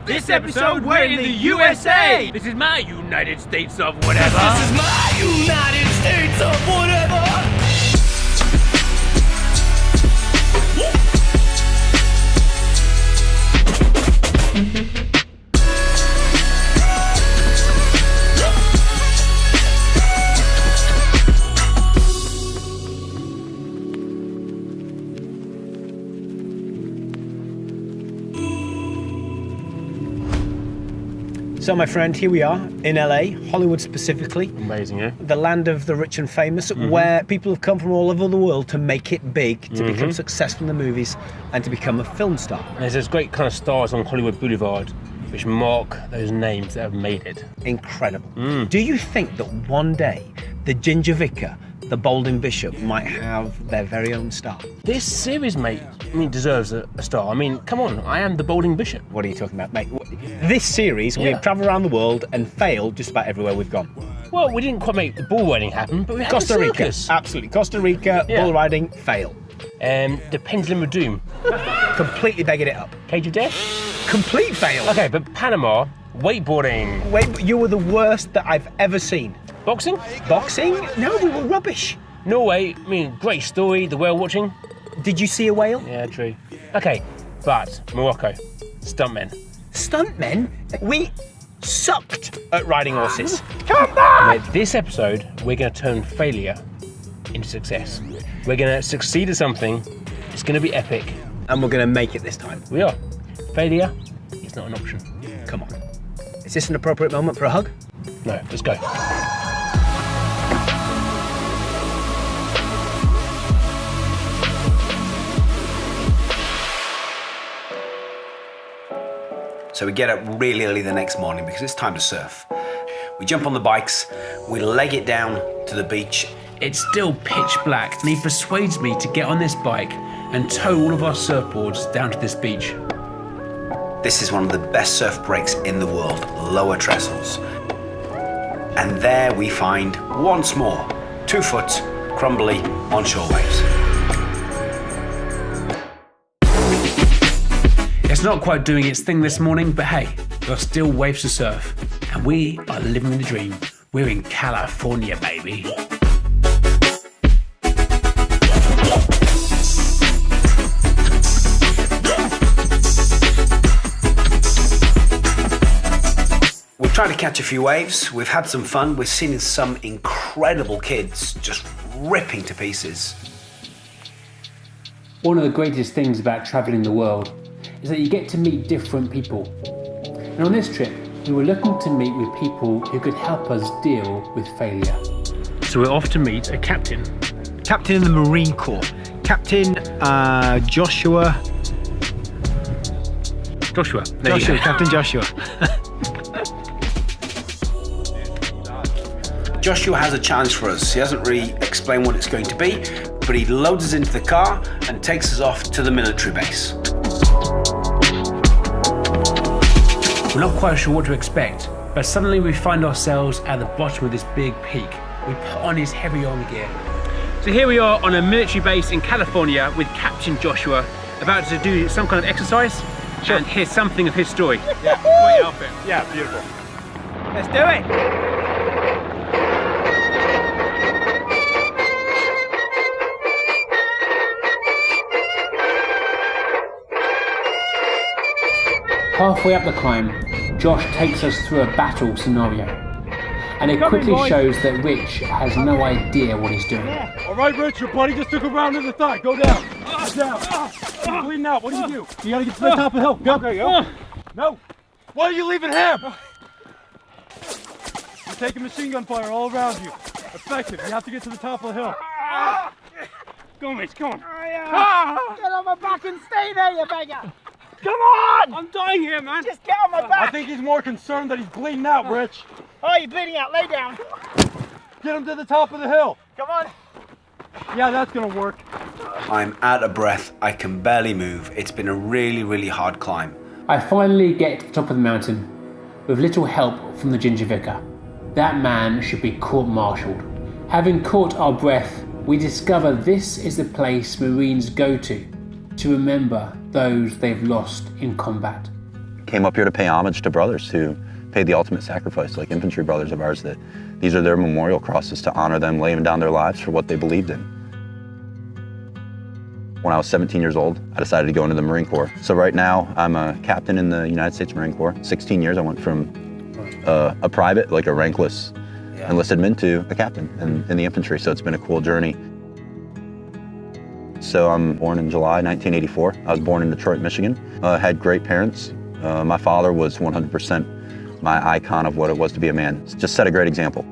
This episode, we're in the USA! This is my United States of whatever. This is my United States of whatever. So, my friend, here we are in LA, Hollywood specifically. Amazing, eh? The land of the rich and famous, where people have come from all over the world to make it big, to become successful in the movies, and to become a film star. There's those great kind of stars on Hollywood Boulevard which mark those names that have made it. Incredible. Do you think that one day the Ginger Vicar, the Baldwin Bishop, might have their very own star? This series, mate, deserves a star. I mean, come on, I am the Baldwin Bishop. What are you talking about, mate? This series, we've travelled around the world and failed just about everywhere we've gone. Well, we didn't quite make the bull riding happen, but we had Costa the Rica, circus. absolutely. Costa Rica, bull riding, fail. The Pendulum of Doom. Completely begging it up. Cage of Death? Complete fail. Okay, but Panama, wakeboarding. Wait, you were the worst that I've ever seen. Boxing? Boxing? No, we were rubbish. Norway, great story, the whale watching. Did you see a whale? Yeah, true. Okay, but Morocco, stuntmen. Stuntmen? We sucked at riding horses. Come on! This episode, we're going to turn failure into success. We're going to succeed at something. It's going to be epic. And we're going to make it this time. We are. Failure is not an option. Come on. Is this an appropriate moment for a hug? No, let's go. So we get up really early the next morning because it's time to surf. We jump on the bikes, we leg it down to the beach. It's still pitch black, and he persuades me to get on this bike and tow all of our surfboards down to this beach. This is one of the best surf breaks in the world, Lower Trestles. And there we find, once more, 2 foot, crumbly onshore waves. It's not quite doing its thing this morning, but hey, there are still waves to surf. And we are living the dream. We're in California, baby. We've tried to catch a few waves, we've had some fun, we've seen some incredible kids just ripping to pieces. One of the greatest things about travelling the world is that you get to meet different people. And on this trip, we were looking to meet with people who could help us deal with failure. So we're off to meet a captain. Captain in the Marine Corps. Captain Joshua. Joshua. There you go. Captain Joshua. Joshua has a challenge for us. He hasn't really explained what it's going to be, but he loads us into the car and takes us off to the military base. We're not quite sure what to expect, but suddenly we find ourselves at the bottom of this big peak. We put on his heavy army gear. So here we are on a military base in California with Captain Joshua, about to do some kind of exercise. Sure. And here's something of his story. Yeah, great outfit. Yeah, beautiful. Let's do it. Halfway up the climb, Josh takes us through a battle scenario. And it quickly shows that Rich has no idea what he's doing. All right, Rich, your buddy just took a round in the thigh. Go down. Go down. You're bleeding out. What do? You gotta get to the top of the hill. Go. Okay, go. No. Why are you leaving him? You're taking machine gun fire all around you. Effective. You have to get to the top of the hill. Go on, Rich. Come on. Get on my back and stay there, you beggar! Come on! I'm dying here, man. Just get on my I back. think he's more concerned that he's bleeding out, Rich. Oh, you're bleeding out. Lay down. Get him to the top of the hill. Come on. Yeah, that's gonna work. I'm out of breath, I can barely move. It's been a really, really hard climb. I finally get to the top of the mountain with little help from the Ginger Vicar. That man should be court-martialed. Having caught our breath, we discover this is the place Marines go to remember those they've lost in combat. came up here to pay homage to brothers who paid the ultimate sacrifice, like infantry brothers of ours, that these are their memorial crosses to honor them laying down their lives for what they believed in. When I was 17 years old, I decided to go into the Marine Corps. So right now, I'm a captain in the United States Marine Corps. 16 years, I went from a private, like a rankless enlisted man, to a captain in the infantry, so it's been a cool journey. So I'm born in July 1984. I was born in Detroit, Michigan. I had great parents. My father was 100% my icon of what it was to be a man. Just set a great example.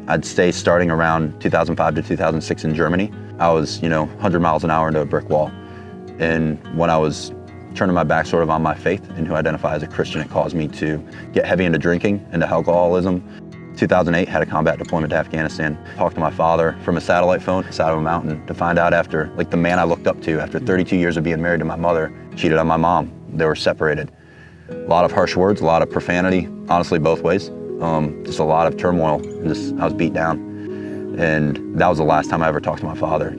I'd stay starting around 2005 to 2006 in Germany. I was, 100 miles an hour into a brick wall. And when I was turning my back sort of on my faith and who I identify as a Christian, it caused me to get heavy into drinking, into alcoholism. 2008, had a combat deployment to Afghanistan. Talked to my father from a satellite phone, side of a mountain, to find out after, the man I looked up to, after 32 years of being married to my mother, cheated on my mom. They were separated. A lot of harsh words, a lot of profanity, honestly, both ways. Just a lot of turmoil, and I was beat down. And that was the last time I ever talked to my father.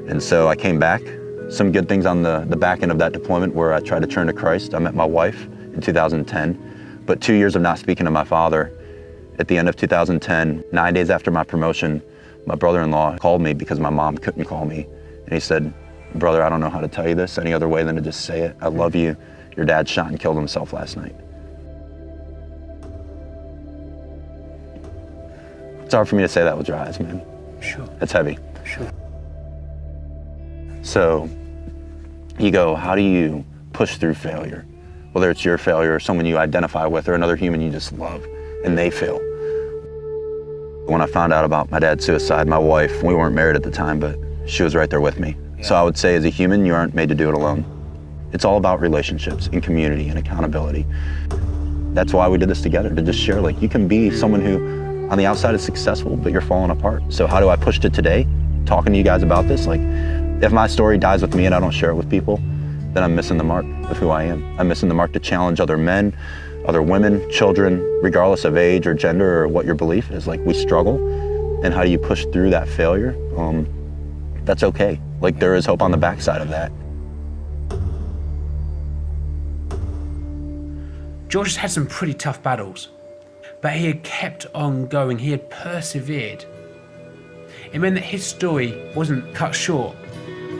And so I came back. Some good things on the back end of that deployment where I tried to turn to Christ. I met my wife in 2010. But 2 years of not speaking to my father, at the end of 2010, 9 days after my promotion, my brother-in-law called me because my mom couldn't call me. And he said, "Brother, I don't know how to tell you this any other way than to just say it. I love you. Your dad shot and killed himself last night." It's hard for me to say that with dry eyes, man. Sure. It's heavy. Sure. So you go, how do you push through failure? Whether it's your failure or someone you identify with or another human you just love, and they fail. When I found out about my dad's suicide, my wife, we weren't married at the time, but she was right there with me. Yeah. So I would say as a human, you aren't made to do it alone. It's all about relationships and community and accountability. That's why we did this together, to just share, you can be someone who on the outside is successful, but you're falling apart. So how do I push to today? Talking to you guys about this, if my story dies with me and I don't share it with people, then I'm missing the mark of who I am. I'm missing the mark to challenge other men, other women, children, regardless of age or gender or what your belief is. We struggle, and how do you push through that failure? That's okay. There is hope on the backside of that. George has had some pretty tough battles, but he had kept on going. He had persevered. It meant that his story wasn't cut short.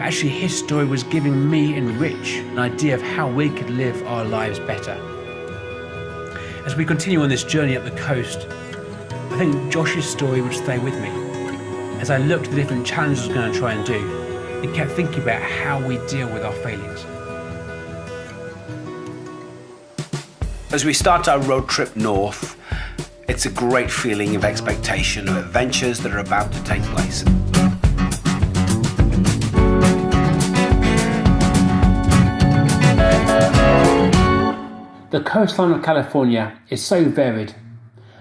Actually, his story was giving me and Rich an idea of how we could live our lives better. As we continue on this journey up the coast, I think Josh's story would stay with me. As I looked at the different challenges I was going to try and do, and kept thinking about how we deal with our failures. As we start our road trip north, it's a great feeling of expectation of adventures that are about to take place. The coastline of California is so varied.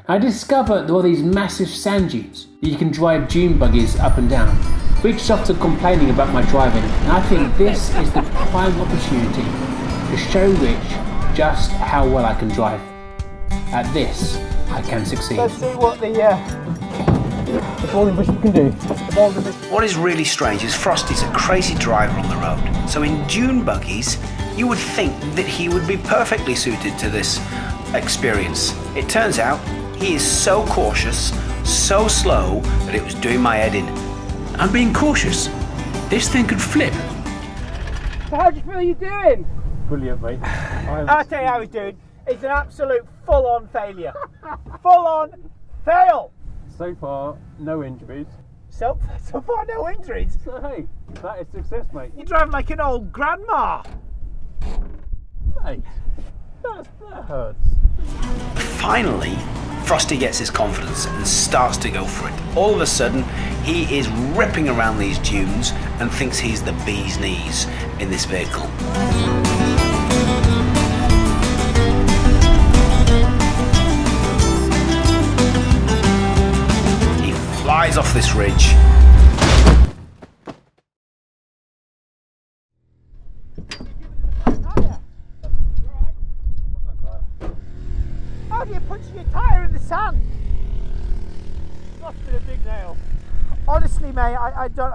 I discovered there are these massive sand dunes that you can drive dune buggies up and down. Rich is often complaining about my driving, and I think this is the prime opportunity to show Rich just how well I can drive. At this, I can succeed. Let's see what the Baldwin Bishop can do. What is really strange is Frosty's a crazy driver on the road. So in dune buggies, you would think that he would be perfectly suited to this experience. It turns out he is so cautious, so slow, that it was doing my head in. I'm being cautious. This thing could flip. So how do you feel you're doing? Brilliant, mate. I'll tell you how he's doing. It's an absolute full-on failure. Full-on fail. So far, no injuries. So far, no injuries. So hey, that is success, mate. You're driving like an old grandma. Mate, that hurts. Finally, Frosty gets his confidence and starts to go for it. All of a sudden, he is ripping around these dunes and thinks he's the bee's knees in this vehicle. He flies off this ridge. How do you punch your tyre in the sand? Must be a big nail. Honestly, mate, I don't.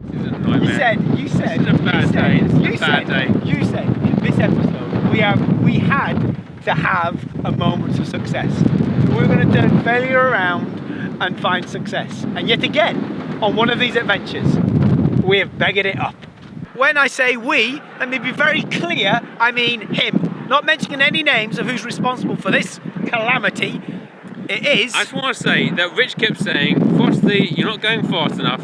This is a nightmare. said. This is a bad day. This is a bad day. You said in this episode we had to have a moment of success. We were going to turn failure around and find success. And yet again, on one of these adventures, we have beggared it up. When I say we, let me be very clear, I mean him. Not mentioning any names of who's responsible for this calamity. It is. I just want to say that Rich kept saying, Frosty, you're not going fast enough.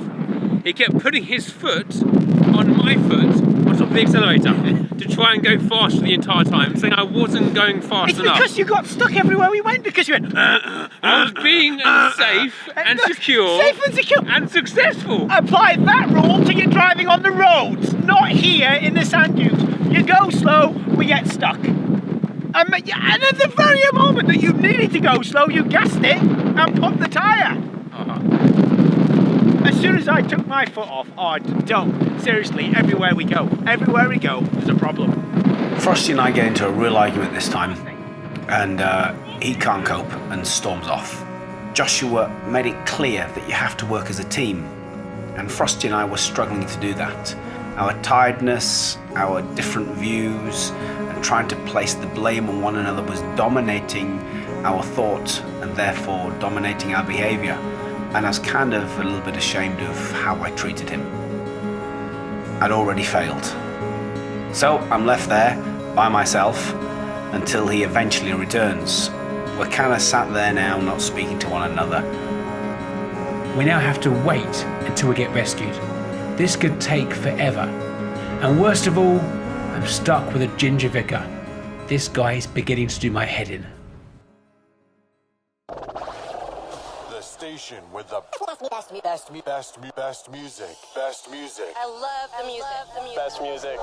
He kept putting his foot on my foot on top of the accelerator to try and go fast for the entire time, saying I wasn't going fast enough. It's because you got stuck everywhere we went, because you went... I was being safe and secure. Safe and secure. And successful. Apply that rule to your driving on the roads, not here in the sand dunes. You go slow, we get stuck. And at the very moment that you needed to go slow, you gassed it and pumped the tyre. As soon as I took my foot off, don't. Seriously, everywhere we go, there's a problem. Frosty and I get into a real argument this time, and he can't cope and storms off. Joshua made it clear that you have to work as a team, and Frosty and I were struggling to do that. Our tiredness, our different views, and trying to place the blame on one another was dominating our thought and therefore dominating our behaviour. And I was kind of a little bit ashamed of how I treated him. I'd already failed. So I'm left there by myself until he eventually returns. We're kind of sat there now, not speaking to one another. We now have to wait until we get rescued. This could take forever. And worst of all, I'm stuck with a ginger vicar. This guy is beginning to do my head in. The station with the best music. Best music. I love the music. Best music.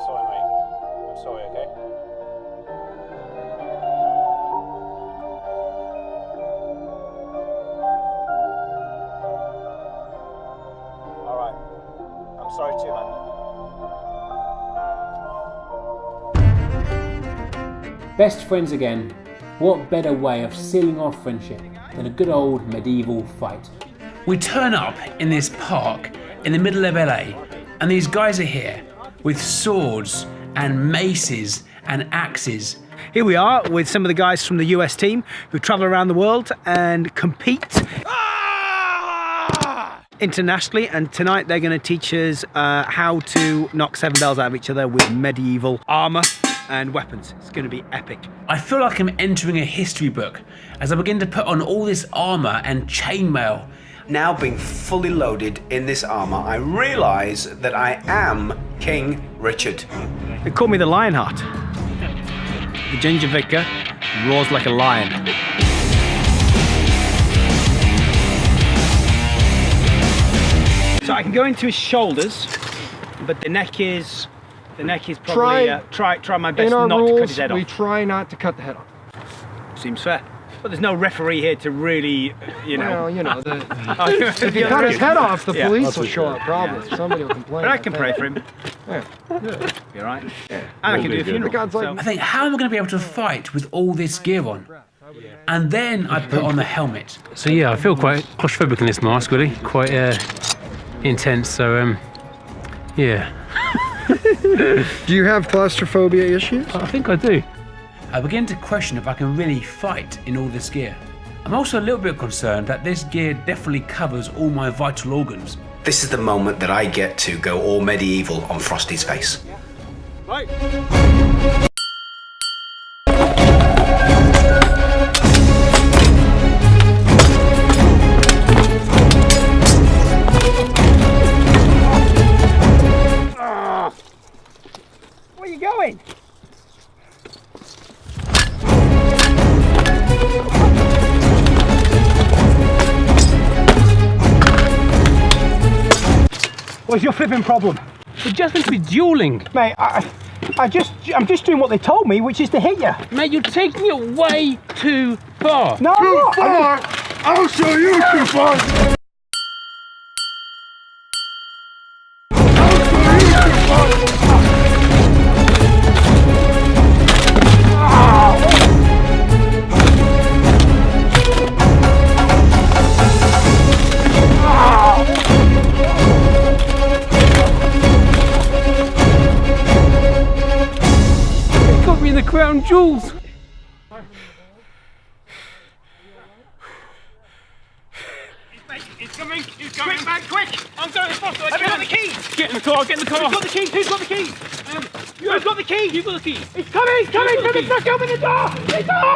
Sorry, mate. I'm sorry, okay? Alright. I'm sorry too, man. Best friends again. What better way of sealing off friendship than a good old medieval fight? We turn up in this park in the middle of LA, and these guys are here with swords and maces and axes. Here we are with some of the guys from the US team who travel around the world and compete internationally, and tonight they're going to teach us how to knock seven bells out of each other with medieval armour and weapons. It's going to be epic. I feel like I'm entering a history book as I begin to put on all this armour and chainmail. Now being fully loaded in this armour, I realise that I am King Richard. They call me the Lionheart. The ginger vicar roars like a lion. So I can go into his shoulders, but the neck is probably try my best not to cut his head off. We try not to cut the head off. Seems fair. But there's no referee here to really, Well, if you cut his head off, the police will show up. Probably somebody will complain. But I can pray for him. Yeah. Be all right. And I can do a funeral. I think, how am I going to be able to fight with all this gear on? And then I put on the helmet. So yeah, I feel quite claustrophobic in this mask, really. Quite intense, so yeah. Do you have claustrophobia issues? I think I do. I begin to question if I can really fight in all this gear. I'm also a little bit concerned that this gear definitely covers all my vital organs. This is the moment that I get to go all medieval on Frosty's face. Right. Where are you going? What's your flipping problem? We're just meant to be dueling. Mate, I'm just doing what they told me, which is to hit you. Mate, you're taking it way too far. No, Too far. I'll show you too far. Got me in the crown jewels. He's coming! He's coming! Quick, man, quick! I'm going faster! I've got the keys! Get in the car, get in the car. Who's got the keys? Who's got the keys? Who's got the keys? You've got the keys. He's coming! He's coming! Who's got the From the truck! Open the door! The door!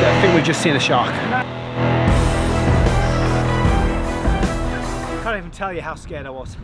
I think we've just seen a shark. I can't even tell you how scared I was.